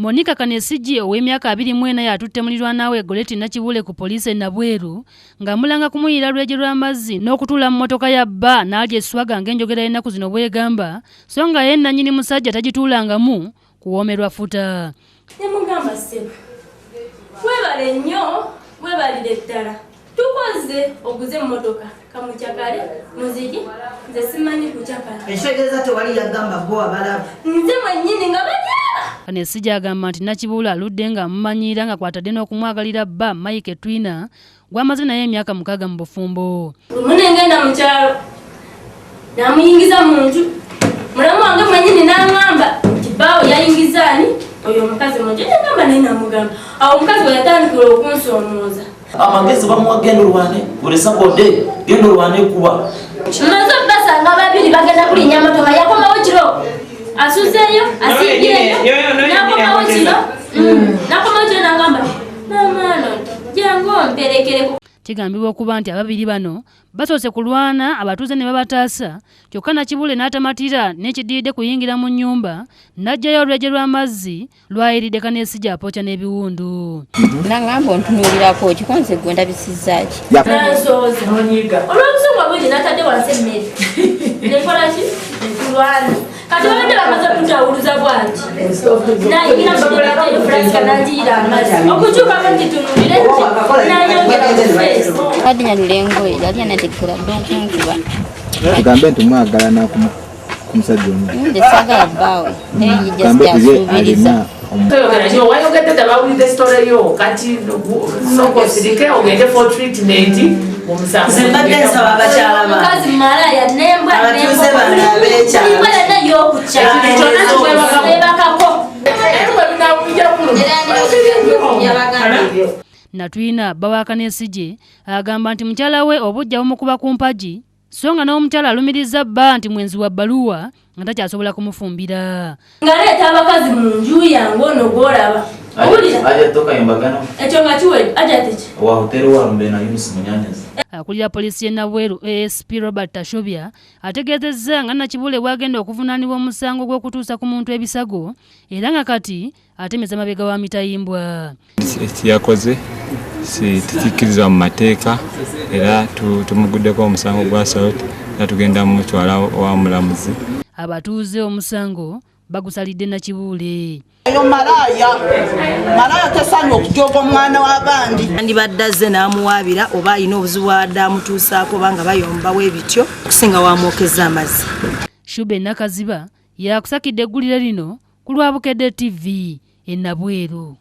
Monica Kanesigi ow'emyaka 24 yatutte mulirwana we Goleti Nakibule ku poliisi Nabweru ng'amulanga kumuyira lweje lw'amazzi n'okutula mu motoka ya bba n'alya eswaga ng'enjogera y'ennaku zino bwegamba so nga ye nannyini musajja tagituulangamu kuwoomerwa futa. Nemugamba ssebo webale nnyo webalire ddala tukoze oguze emmotoka kamukyakale muziki nze simanyi kukyakala entegeeza tewali yagamba gwe abalaba nze mwennyini nga bajaba. Kanesigi agamba nti Nakibule aludde nga amumanyira nga kwatadde n'okumwagalira bba Mike Twina gw'amaze naye emyaka 6 mu bufumbo. Lumu ne ngenda mu kyalo namuyingiza mu nju mulamu wange mwennyini n'aŋŋamba nti bbaawe yayingizaani oyo omukazi mu nju negamba naye namugamba awo omukazi we yatandikira okunsoomooza. Amagezi bamuwa genda olwane buli sakode genda olwane kuba maze basanga babiri bagenda kulinnya motoka yakomawo kiro asuzeeyo asigireyo nakomawo kiro nakomawo kiro nagamba namaano jangu omperekere. Kigambibwa okuba nti ababiri bano basoose kulwana abatuuze ne babataasa kyokka Nakibule n'atamatira n'ekidiridde kuyingira mu nnyumba n'ajjayo olweje lw'amazzi lwayiridde Kanesigi apooca n'ebiwundu. Nangamba ontunuulirako kikonze gwe ndabisizzaaki nansooza olw'obusungu bungi natadde wansi emmere nekola ki netulwana kati babadde bamaze okutawuluza bwati nayigira mufurasika nanjiyira amazzi okukyukamu nti tunuulire nti nayongera mufeesi kadi nyalula engoye yali anateekera dde okunkuba tugambe nti mwagalana ku musajja omu nze saagala bbaawe naye yijjasuubiriza wayogedde tebawulidde sitole yo kati sokosirike ogende for treatment mbadde nsaba abakyala omukazi malaya nembwa abatuuze bano abeekyala yonna y'okukyabakako Natwina bba wa Kanesigi agamba nti mukyala we obujja bumukuba ku mpagi so nga n'omukyala alumiriza bba nti mwenzi wa bbaluwa nga takyasobola kumufumbira. ngaleeta abakazi mu nju yange ono gw'olaba ekyo nga kiwe ajateki akulira poliisi y'e Nabweru ASP Robert Tashobya ategeezezza nga Nakibule bw'agenda okuvunaanibwa omusango gw'okutuusa ku muntu ebisago era nga kati atemeza mabega wa mitayimbwa. Ekiyakoze tikikkirizibwa mu mateeka era tumuguddeko omusango gwa assault era tugenda mutwala wa mulamuzi. Abatuuze omusango bagusalidde Nakibule. Eyo malaya tasaana okujooga omwana w'abandi andibadde azze n'amuwaabira oba alina obuzibu wadde amutuusaako banga bayombawo ebityo okusinga wamwokeza amazzi. Shube Nakaziba yakusakidde eggulire lino ku Lwabukedde TV e Nabweru.